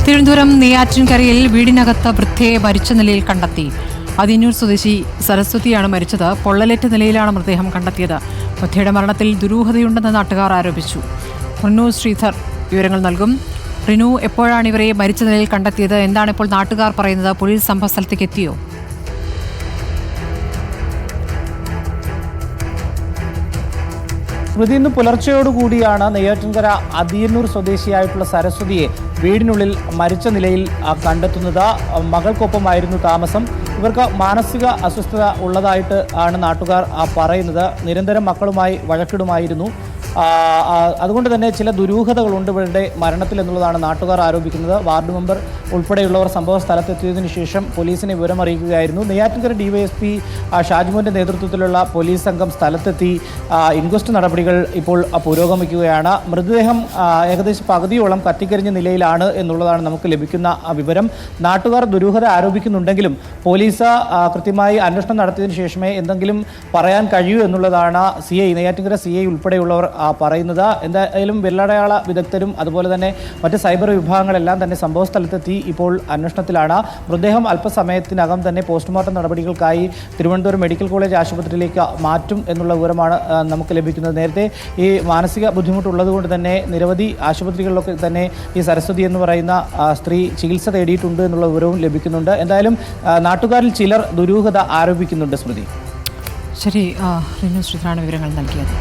തിരുവനന്തപുരം നെയ്യാറ്റിൻകരയിൽ വീടിനകത്ത് വൃദ്ധയെ മരിച്ച നിലയിൽ കണ്ടെത്തി. അതിനൂർ സ്വദേശി സരസ്വതിയാണ് മരിച്ചത്. പൊള്ളലേറ്റ നിലയിലാണ് മൃതദേഹം കണ്ടെത്തിയത്. വൃദ്ധയുടെ മരണത്തിൽ ദുരൂഹതയുണ്ടെന്ന് നാട്ടുകാർ ആരോപിച്ചു. റിനു ശ്രീധർ വിവരങ്ങൾ നൽകും. റിനു, എപ്പോഴാണ് ഇവരെ മരിച്ച നിലയിൽ കണ്ടെത്തിയത്? എന്താണ് ഇപ്പോൾ നാട്ടുകാർ പറയുന്നത്? പോലീസ് സംഭവസ്ഥലത്തേക്ക് എത്തിയോ? സ്മൃതി, ഇന്ന് പുലർച്ചയോടുകൂടിയാണ് നെയ്യാറ്റിൻകര അതിയന്നൂർ സ്വദേശിയായിട്ടുള്ള സരസ്വതിയെ വീടിനുള്ളിൽ മരിച്ച നിലയിൽ കണ്ടെത്തുന്നത്. മകൾക്കൊപ്പമായിരുന്നു താമസം. ഇവർക്ക് മാനസിക അസ്വസ്ഥത ഉള്ളതായിട്ട് ആണ് നാട്ടുകാർ പറയുന്നത്. നിരന്തരം മക്കളുമായി വഴക്കിടുമായിരുന്നു. അതുകൊണ്ട് തന്നെ ചില ദുരൂഹതകളുണ്ട് ഇവരുടെ മരണത്തിൽ എന്നുള്ളതാണ് നാട്ടുകാർ ആരോപിക്കുന്നത്. വാർഡ് മെമ്പർ ഉൾപ്പെടെയുള്ളവർ സംഭവ സ്ഥലത്തെത്തിയതിനു ശേഷം പോലീസിനെ വിവരമറിയിക്കുകയായിരുന്നു. നെയ്യാറ്റിൻകര ഡിവൈഎസ്പി ഷാജിമോൻ്റെ നേതൃത്വത്തിലുള്ള പോലീസ് സംഘം സ്ഥലത്തെത്തി ഇൻക്വസ്റ്റ് നടപടികൾ ഇപ്പോൾ പുരോഗമിക്കുകയാണ്. മൃതദേഹം ഏകദേശം പകുതിയോളം കത്തിക്കരിഞ്ഞ നിലയിലാണ് എന്നുള്ളതാണ് നമുക്ക് ലഭിക്കുന്ന വിവരം. നാട്ടുകാർ ദുരൂഹത ആരോപിക്കുന്നുണ്ടെങ്കിലും പോലീസ് കൃത്യമായി അന്വേഷണം നടത്തിയതിനു ശേഷമേ എന്തെങ്കിലും പറയാൻ കഴിയൂ എന്നുള്ളതാണ് നെയ്യാറ്റിൻകര CI ഉൾപ്പെടെയുള്ളവർ പറയുന്നത്. എന്തായാലും വിരലടയാള വിദഗ്ധരും അതുപോലെ തന്നെ മറ്റ് സൈബർ വിഭാഗങ്ങളെല്ലാം തന്നെ സംഭവ സ്ഥലത്തെത്തി ഇപ്പോൾ അന്വേഷണത്തിലാണ്. മൃതദേഹം അല്പസമയത്തിനകം തന്നെ പോസ്റ്റ്മോർട്ടം നടപടികൾക്കായി തിരുവനന്തപുരം മെഡിക്കൽ കോളേജ് ആശുപത്രിയിലേക്ക് മാറ്റും എന്നുള്ള വിവരമാണ് നമുക്ക് ലഭിക്കുന്നത്. നേരത്തെ ഈ മാനസിക ബുദ്ധിമുട്ടുള്ളത് കൊണ്ട് തന്നെ നിരവധി ആശുപത്രികളിലൊക്കെ തന്നെ ഈ സരസ്വതി എന്ന് പറയുന്ന സ്ത്രീ ചികിത്സ തേടിയിട്ടുണ്ട് എന്നുള്ള വിവരവും ലഭിക്കുന്നുണ്ട്. എന്തായാലും നാട്ടുകാരിൽ ചിലർ ദുരൂഹത ആരോപിക്കുന്നുണ്ട്. സ്മൃതി, ശരി. റിനു ശ്രീധറാണ് വിവരങ്ങൾ നൽകിയത്.